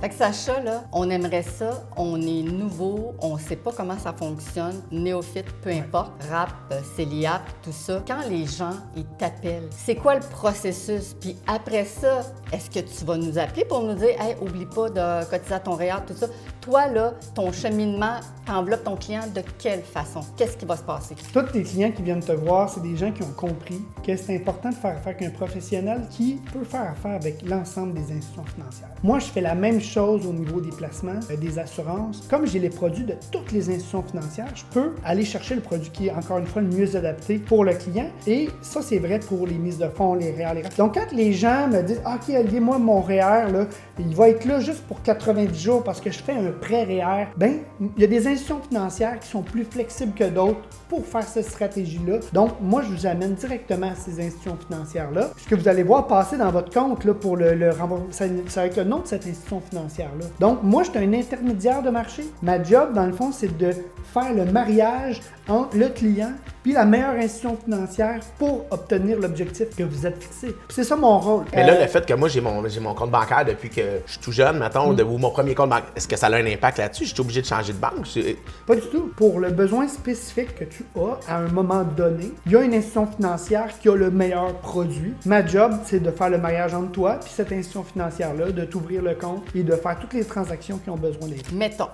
Fait que Sacha, là, on aimerait ça, on est nouveau, on sait pas comment ça fonctionne, néophyte, peu importe, rap, CELIAP, tout ça. Quand les gens, ils t'appellent, c'est quoi le processus? Puis après ça, est-ce que tu vas nous appeler pour nous dire « Hey, oublie pas de cotiser à ton REER, tout ça ». Toi, là, ton cheminement, t'enveloppes ton client de quelle façon? Qu'est-ce qui va se passer? Tous tes clients qui viennent te voir, c'est des gens qui ont compris que c'est important de faire affaire avec un professionnel qui peut faire affaire avec l'ensemble des institutions financières. Moi, je fais la même chose au niveau des placements, des assurances. Comme j'ai les produits de toutes les institutions financières, je peux aller chercher le produit qui est, encore une fois, le mieux adapté pour le client. Et ça, c'est vrai pour les mises de fonds, les REER, les RAP. Donc, quand les gens me disent « OK, Olivier, moi, mon REER, là, il va être là juste pour 90 jours parce que je fais un prêt REER », bien, il y a des institutions financières qui sont plus flexibles que d'autres pour faire cette stratégie-là. Donc, moi, je vous amène directement à ces institutions financières-là. Ce que vous allez voir passer dans votre compte là, pour le remboursement, ça va être le nom de cette institution financière-là. Donc, moi, je suis un intermédiaire de marché. Ma job, dans le fond, c'est de faire le mariage entre le client puis la meilleure institution financière pour obtenir l'objectif que vous êtes fixé. Puis c'est ça mon rôle. Mais là, le fait que moi, j'ai mon compte bancaire depuis que je suis tout jeune, mettons, ou mon premier compte bancaire, est-ce que ça a un impact là-dessus? Je suis obligé de changer de banque? Pas du tout. Pour le besoin spécifique que tu as à un moment donné, il y a une institution financière qui a le meilleur produit. Ma job, c'est de faire le mariage entre toi puis cette institution financière-là, de t'ouvrir le compte et de faire toutes les transactions qui ont besoin d'être. Mettons,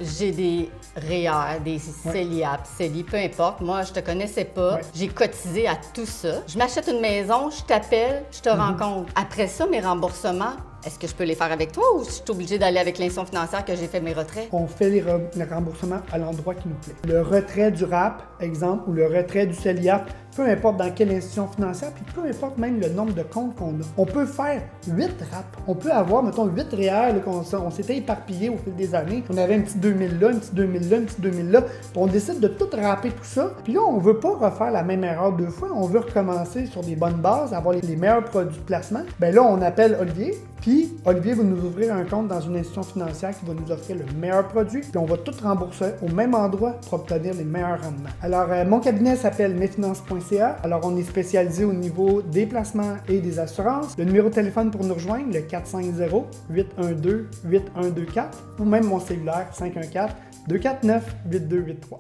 j'ai des REER, des CELIAP, CELI, peu importe. Moi, je te connaissais pas. Ouais. J'ai cotisé à tout ça. Je m'achète une maison, je t'appelle, je te rencontre. Après ça, mes remboursements, est-ce que je peux les faire avec toi ou je suis obligée d'aller avec l'institution financière que j'ai fait mes retraits? On fait les remboursements à l'endroit qui nous plaît. Le retrait du RAP, exemple, ou le retrait du CELIAP, peu importe dans quelle institution financière, puis peu importe même le nombre de comptes qu'on a. On peut faire 8 RAP. On peut avoir, mettons, 8 REER, là, on s'était éparpillé au fil des années. On avait un petit 2000 là, un petit 2000 là, un petit 2000 là. Puis on décide de tout rapper tout ça. Puis là, on veut pas refaire la même erreur deux fois. On veut recommencer sur des bonnes bases, avoir les meilleurs produits de placement. Ben là, on appelle Olivier. Puis Olivier va nous ouvrir un compte dans une institution financière qui va nous offrir le meilleur produit. Puis on va tout rembourser au même endroit pour obtenir les meilleurs rendements. Alors, mon cabinet s'appelle mesfinances.ca. Alors, on est spécialisé au niveau des placements et des assurances. Le numéro de téléphone pour nous rejoindre, le 450-812-8124 ou même mon cellulaire 514-249-8283.